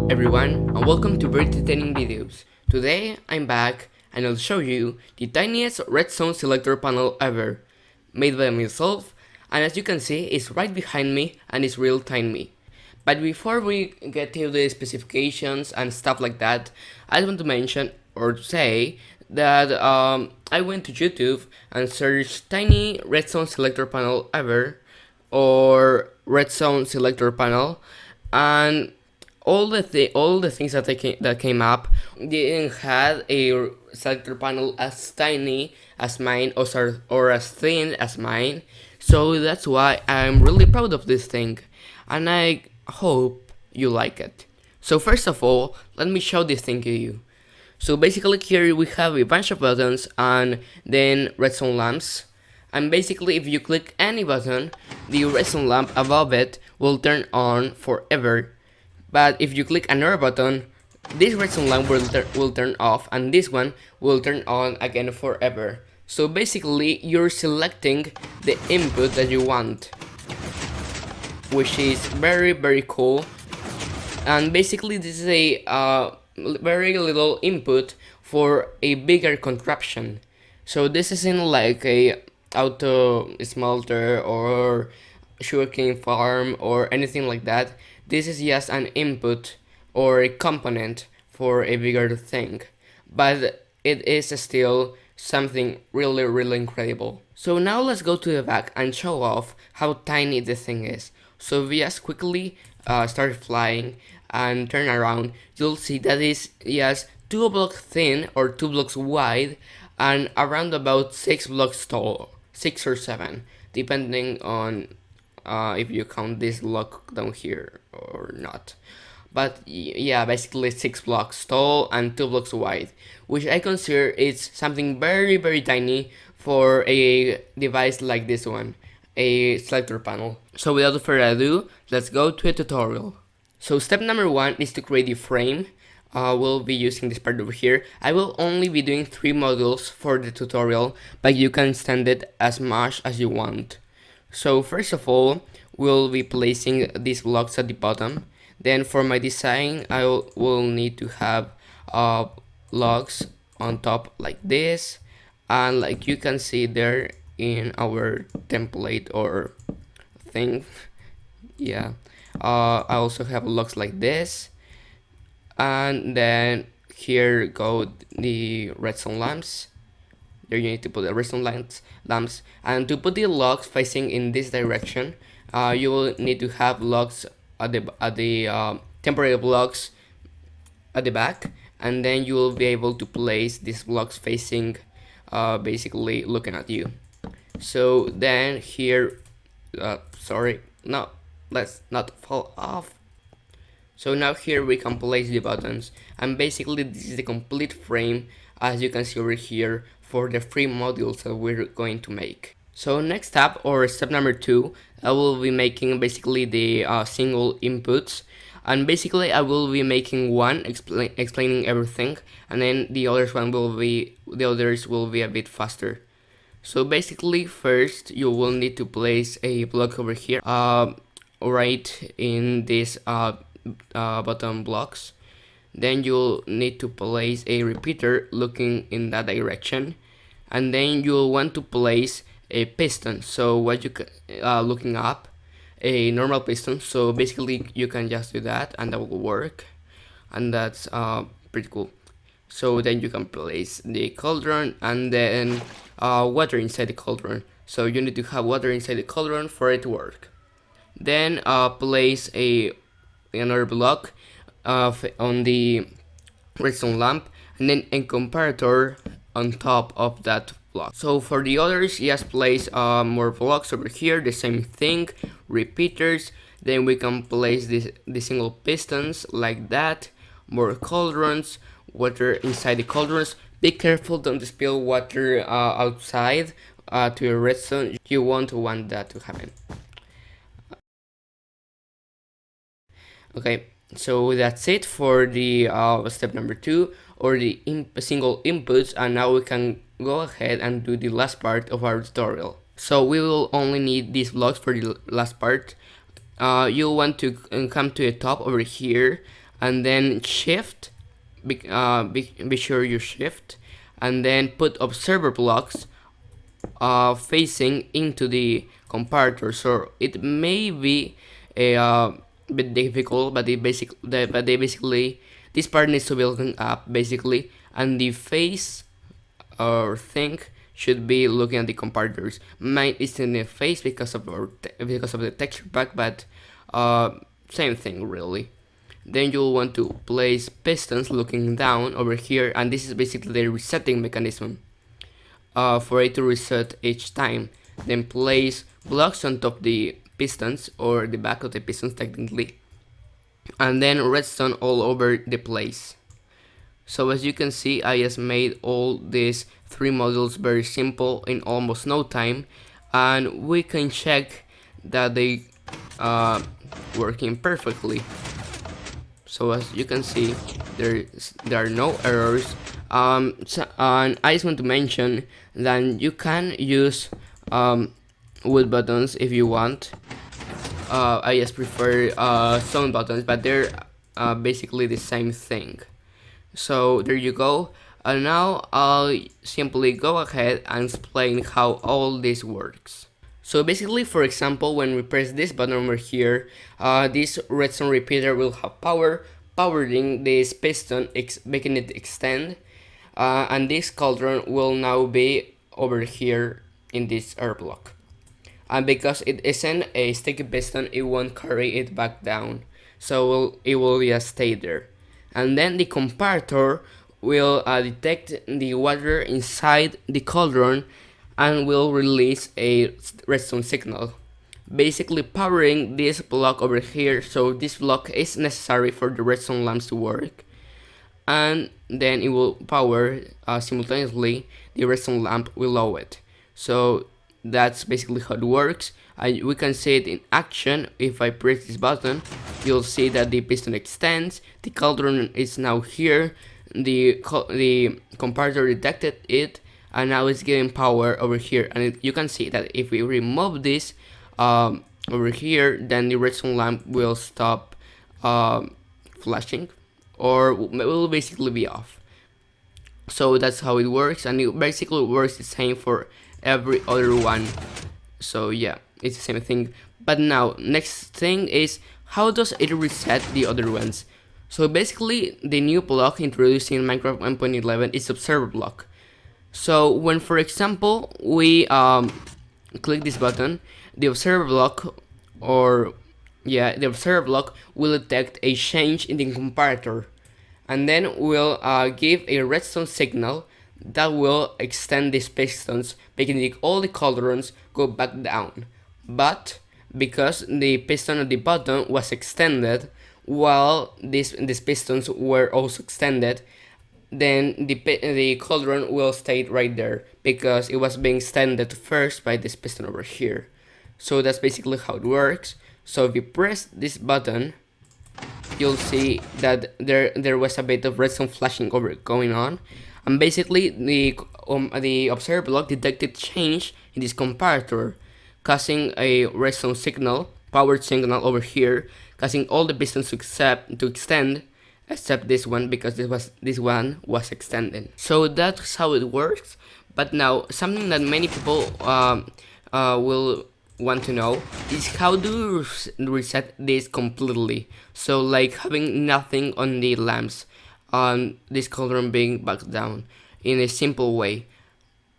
everyone, and welcome to very entertaining videos. Today I'm back and I'll show you the tiniest redstone selector panel ever, made by myself, and as you can see it's right behind me and it's real tiny. But before we get to the specifications and stuff like that, I just want to mention or to say that I went to YouTube and searched tiny redstone selector panel ever or redstone selector panel, and all the things that came up didn't have a selector panel as tiny as mine or as thin as mine. So that's why I'm really proud of this thing, and I hope you like it. So first of all, let me show this thing to you. So basically here we have a bunch of buttons and then redstone lamps. And basically if you click any button, the redstone lamp above it will turn on forever. But if you click another button, this redstone lamp will turn off and this one will turn on again forever. So basically you're selecting the input that you want, which is very cool. And basically this is a very little input for a bigger contraption. So this isn't like a auto smelter or sugarcane farm or anything like that. This is just an input or a component for a bigger thing, but it is still something really incredible. So now let's go to the back and show off how tiny this thing is. So if we just quickly start flying and turn around, you'll see that it's just 2 blocks thin or 2 blocks wide and around about 6 blocks tall, 6 or 7, depending on if you count this block down here or not. But yeah, basically 6 blocks tall and 2 blocks wide, which I consider is something very tiny for a device like this one, a selector panel. So without further ado, let's go to a tutorial. So step number 1 is to create a frame. We'll be using this part over here. I will only be doing 3 modules for the tutorial, but you can extend it as much as you want. So first of all, we'll be placing these blocks at the bottom. Then for my design, I will need to have logs on top like this, and like you can see there in our template or thing, yeah. I also have logs like this, and then here go the redstone lamps. There you need to put the redstone lamps, and to put the logs facing in this direction, you will need to have logs at the temporary blocks at the back, and then you will be able to place these blocks facing basically looking at you. So then here, sorry, no, let's not fall off. So now here we can place the buttons, and basically this is the complete frame, as you can see over here, for the 3 modules that we're going to make. So next step, or step number 2, I will be making basically the single inputs, and basically I will be making one explaining everything, and then the others will be a bit faster. So basically first you will need to place a block over here, right in this bottom blocks. Then you'll need to place a repeater looking in that direction, and then you'll want to place a piston. So what you looking up a normal piston, so basically you can just do that and that will work, and that's pretty cool. So then you can place the cauldron and then water inside the cauldron. So you need to have water inside the cauldron for it to work. Then place another block on the redstone lamp, and then a comparator on top of that block. So for the others, just place more blocks over here, the same thing, repeaters. Then we can place the single pistons like that, more cauldrons, water inside the cauldrons. Be careful, don't spill water outside to your redstone. You won't want that to happen. Okay, so that's it for the step number 2, or the single inputs, and now we can go ahead and do the last part of our tutorial. So we will only need these blocks for the last part. You'll want to come to the top over here and then shift, be sure you shift, and then put observer blocks facing into the comparator. So it may be a bit difficult, but they basically, this part needs to be looking up basically, and the face or thing should be looking at the comparators. Mine is in the face because of the texture pack, but same thing really. Then you'll want to place pistons looking down over here, and this is basically the resetting mechanism for it to reset each time. Then place blocks on top of the pistons, or the back of the pistons technically, and then redstone all over the place. So as you can see, I just made all these 3 modules very simple in almost no time, and we can check that they working perfectly. So as you can see, there are no errors. And I just want to mention that you can use wood buttons if you want. I just prefer stone buttons, but they're basically the same thing. So there you go. And now I'll simply go ahead and explain how all this works. So basically, for example, when we press this button over here, this redstone repeater will have power, powering this piston, making it extend, and this cauldron will now be over here in this air block. And because it isn't a sticky piston, it won't carry it back down, so it will just stay there. And then the comparator will detect the water inside the cauldron and will release a redstone signal, basically powering this block over here. So this block is necessary for the redstone lamps to work, and then it will power simultaneously the redstone lamp below it. So that's basically how it works. We can see it in action. If I press this button, you'll see that the piston extends, the cauldron is now here, the comparator detected it, and now it's giving power over here. And you can see that if we remove this over here, then the redstone lamp will stop flashing, or will basically be off. So that's how it works, and it basically works the same for every other one. So yeah, it's the same thing. But now, next thing is, how does it reset the other ones? So basically, the new block introduced in Minecraft 1.11 is observer block. So when, for example, we click this button, the observer block, the observer block will detect a change in the comparator, and then will give a redstone signal that will extend these pistons, making all the cauldrons go back down. But because the piston at the bottom was extended, while these pistons were also extended, then the cauldron will stay right there because it was being extended first by this piston over here. So that's basically how it works. So if you press this button, you'll see that there was a bit of redstone flashing going on, and basically the observer block detected change in this comparator, causing a redstone signal, powered signal over here, causing all the pistons to extend, except this one, because this one was extended. So that's how it works. But now, something that many people will want to know is, how do you reset this completely? So like having nothing on the lamps, on this cauldron being back down in a simple way.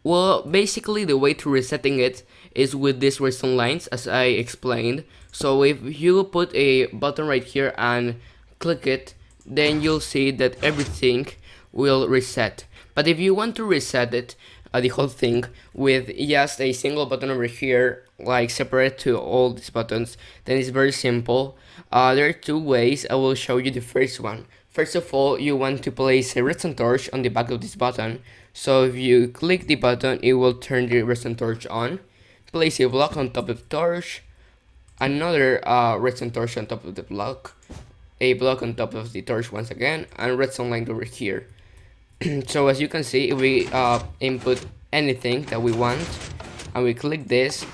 Well, basically the way to resetting it is with these redstone lines, as I explained. So if you put a button right here and click it, then you'll see that everything will reset. But if you want to reset it, the whole thing, with just a single button over here, like separate to all these buttons, then it's very simple. There are 2 ways. I will show you the first one. First of all, you want to place a redstone torch on the back of this button. So if you click the button, it will turn the redstone torch on. Place a block on top of the torch, another redstone torch on top of the block, a block on top of the torch once again, and redstone line over here. So as you can see, if we input anything that we want and we click this,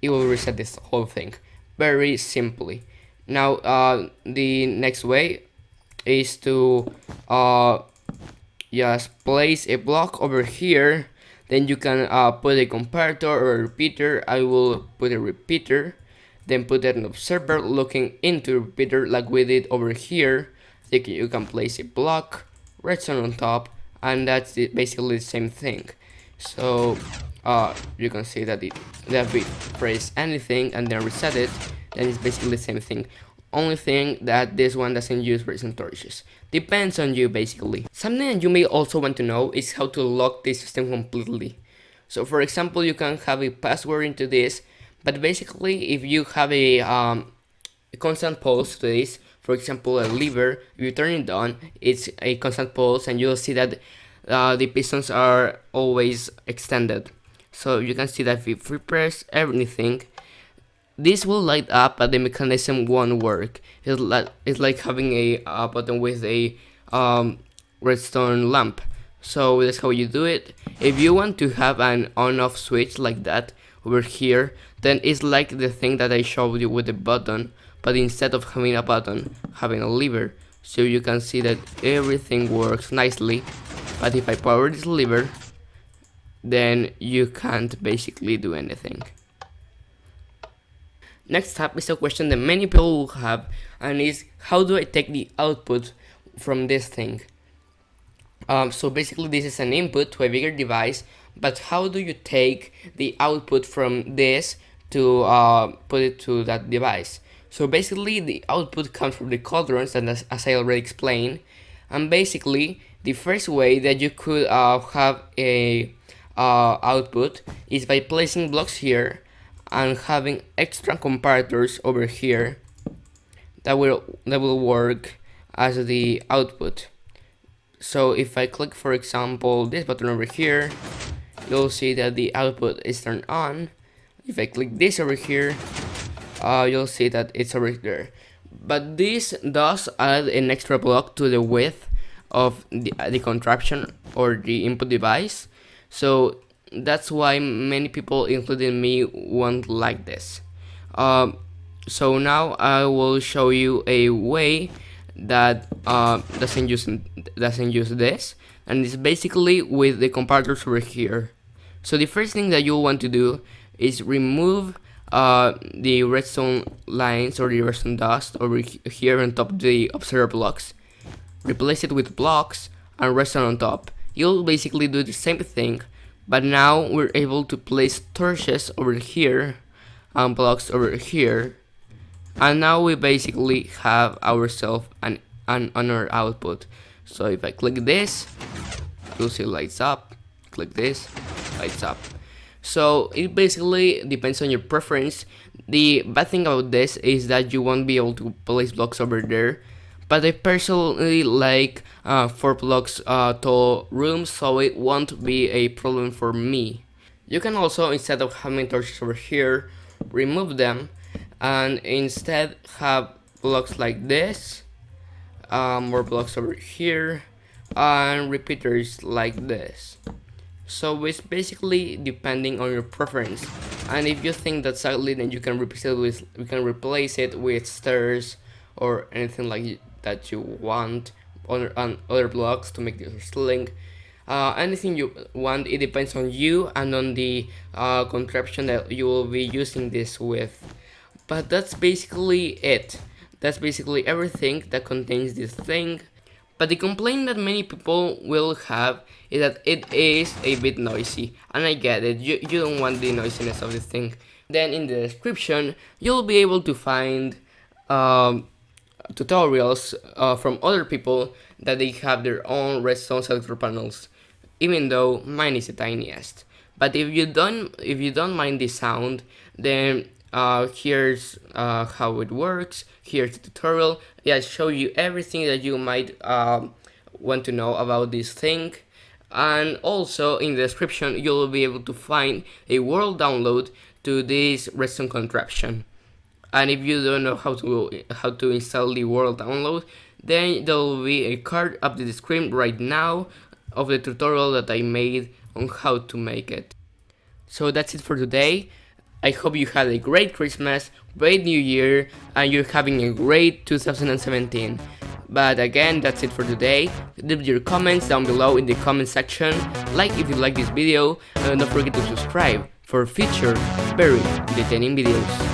it will reset this whole thing very simply. Now the next way is to just place a block over here. Then you can put a comparator or a repeater. I will put a repeater, then put an observer looking into the repeater like we did over here. You can place a block, redstone on top, and that's basically the same thing. So you can see that if we press anything and then reset it, then it's basically the same thing. Only thing that this one doesn't use redstone torches. Depends on you basically. Something that you may also want to know is how to lock this system completely. So for example, you can have a password into this, but basically if you have a constant pulse to this, for example a lever, if you turn it on, it's a constant pulse and you'll see that the pistons are always extended. So you can see that if we press everything, this will light up, but the mechanism won't work. It's like having a button with a redstone lamp. So that's how you do it. If you want to have an on-off switch like that over here, then it's like the thing that I showed you with the button, but instead of having a button, having a lever. So you can see that everything works nicely. But if I power this lever, then you can't basically do anything. Next up is a question that many people will have, and is how do I take the output from this thing? So basically this is an input to a bigger device, but how do you take the output from this to put it to that device? So basically the output comes from the cauldrons, and as I already explained, and basically the first way that you could have a output is by placing blocks here and having extra comparators over here that will work as the output. So if I click, for example, this button over here, you'll see that the output is turned on. If I click this over here, you'll see that it's over there. But this does add an extra block to the width of the contraption or the input device. So that's why many people, including me, won't like this. So now I will show you a way that doesn't use this, and it's basically with the comparators over here. So the first thing that you'll want to do is remove the redstone lines or the redstone dust over here on top of the observer blocks. Replace it with blocks and redstone on top. You'll basically do the same thing, but now we're able to place torches over here and blocks over here, and now we basically have ourselves an another output. So if I click this, you'll see lights up. Click this, lights up. So it basically depends on your preference. The bad thing about this is that you won't be able to place blocks over there, but I personally like 4 blocks tall rooms, so it won't be a problem for me. You can also, instead of having torches over here, remove them and instead have blocks like this, more blocks over here, and repeaters like this. So it's basically depending on your preference, and if you think that's ugly, then you can replace it with stairs or anything like that you want, on other blocks to make this ceiling. Anything you want, it depends on you and on the contraption that you will be using this with. But that's basically it. That's basically everything that contains this thing. But the complaint that many people will have is that it is a bit noisy, and I get it, you don't want the noisiness of this thing. Then in the description, you'll be able to find tutorials from other people that they have their own redstone selector panels, even though mine is the tiniest. But if you don't mind the sound, then here's how it works. Here's the tutorial. Yeah, I show you everything that you might want to know about this thing. And also in the description, you'll be able to find a world download to this redstone contraption. And if you don't know how to install the world download, then there will be a card up the screen right now of the tutorial that I made on how to make it. So that's it for today. I hope you had a great Christmas, great New Year, and you're having a great 2017. But again, that's it for today. Leave your comments down below in the comment section, like if you like this video, and don't forget to subscribe for future very entertaining videos.